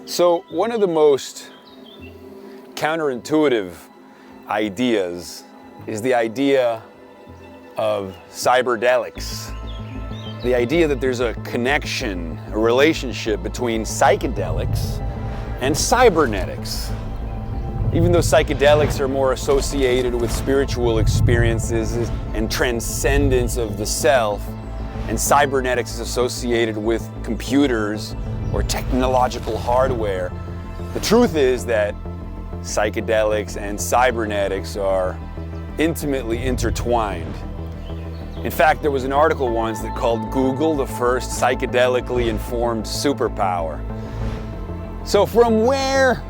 So one of the most counterintuitive ideas is the idea of cyberdelics. The idea that there's a connection, a relationship between psychedelics and cybernetics. Even though psychedelics are more associated with spiritual experiences and transcendence of the self, and cybernetics is associated with computers or technological hardware, the truth is that psychedelics and cybernetics are intimately intertwined. In fact, there was an article once that called Google the first psychedelically informed superpower. So from where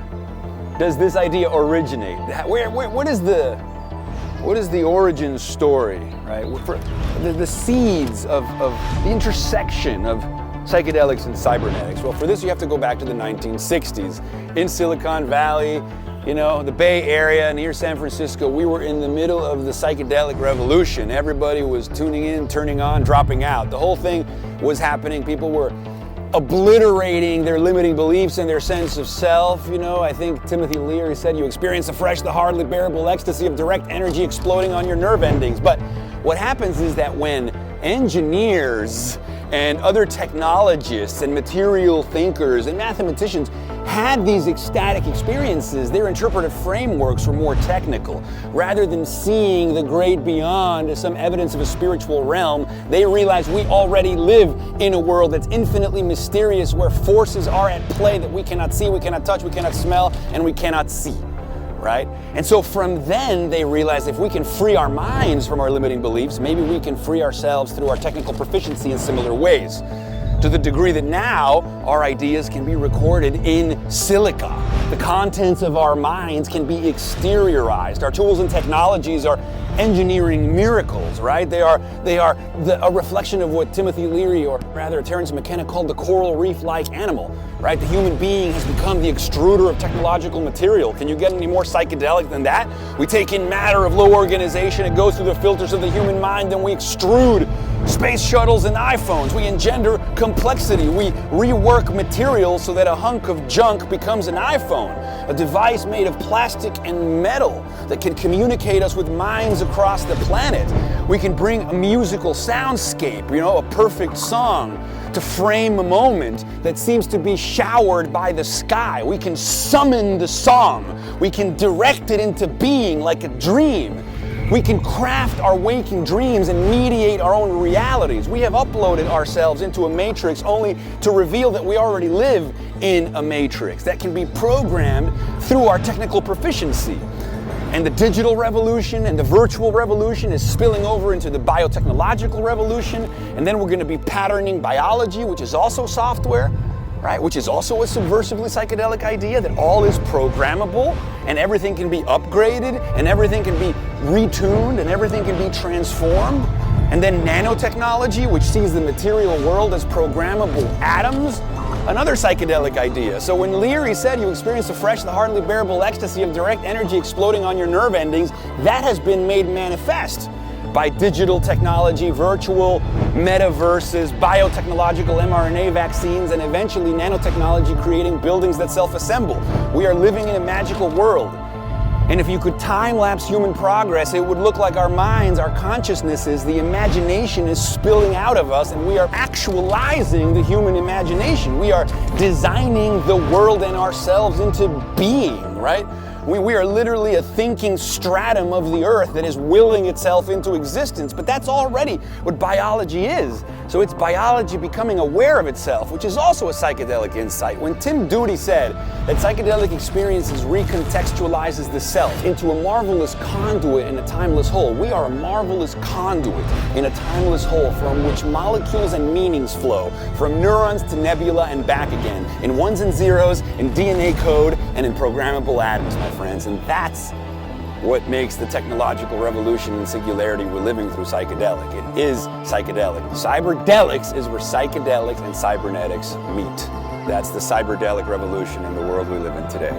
does this idea originate? What is the origin story, right? The seeds of the intersection of psychedelics and cybernetics. Well, for this you have to go back to the 1960s. In Silicon Valley, you know, the Bay Area near San Francisco, we were in the middle of the psychedelic revolution. Everybody was tuning in, turning on, dropping out. The whole thing was happening. People were obliterating their limiting beliefs and their sense of self. You know, I think Timothy Leary said, you experience afresh the hardly bearable ecstasy of direct energy exploding on your nerve endings. But what happens is that when engineers and other technologists and material thinkers and mathematicians had these ecstatic experiences, their interpretive frameworks were more technical. Rather than seeing the great beyond as some evidence of a spiritual realm, they realized we already live in a world that's infinitely mysterious, where forces are at play that we cannot see, we cannot touch, we cannot smell, and we cannot see. Right? And so from then they realized if we can free our minds from our limiting beliefs, maybe we can free ourselves through our technical proficiency in similar ways. To the degree that now our ideas can be recorded in silica. The contents of our minds can be exteriorized. Our tools and technologies are engineering miracles, right? They are a reflection of what Timothy Leary, or rather Terence McKenna, called the coral reef-like animal, right? The human being has become the extruder of technological material. Can you get any more psychedelic than that? We take in matter of low organization, it goes through the filters of the human mind, then we extrude space shuttles and iPhones. We engender complexity. We rework materials so that a hunk of junk becomes an iPhone, a device made of plastic and metal that can communicate us with minds across the planet. We can bring a musical soundscape, you know, a perfect song, to frame a moment that seems to be showered by the sky. We can summon the song. We can direct it into being like a dream. We can craft our waking dreams and mediate our own realities. We have uploaded ourselves into a matrix only to reveal that we already live in a matrix that can be programmed through our technical proficiency. And the digital revolution and the virtual revolution is spilling over into the biotechnological revolution. And then we're going to be patterning biology, which is also software, right? Which is also a subversively psychedelic idea that all is programmable and everything can be upgraded and everything can be retuned and everything can be transformed. And then nanotechnology, which sees the material world as programmable atoms, another psychedelic idea. So when Leary said you experience afresh the hardly bearable ecstasy of direct energy exploding on your nerve endings, that has been made manifest by digital technology, virtual metaverses, biotechnological mRNA vaccines, and eventually nanotechnology creating buildings that self-assemble. We are living in a magical world. And if you could time-lapse human progress, it would look like our minds, our consciousnesses, the imagination is spilling out of us, and we are actualizing the human imagination. We are designing the world and ourselves into being, right? We are literally a thinking stratum of the earth that is willing itself into existence, but that's already what biology is. So it's biology becoming aware of itself, which is also a psychedelic insight. When Tim Doody said that psychedelic experiences recontextualizes the self into a marvelous conduit in a timeless whole, we are a marvelous conduit in a timeless whole from which molecules and meanings flow, from neurons to nebula and back again, in ones and zeros, in DNA code, and in programmable atoms, my friends. And that's what makes the technological revolution and singularity we're living through psychedelic. It is psychedelic. Cyberdelics is where psychedelics and cybernetics meet. That's the cyberdelic revolution in the world we live in today.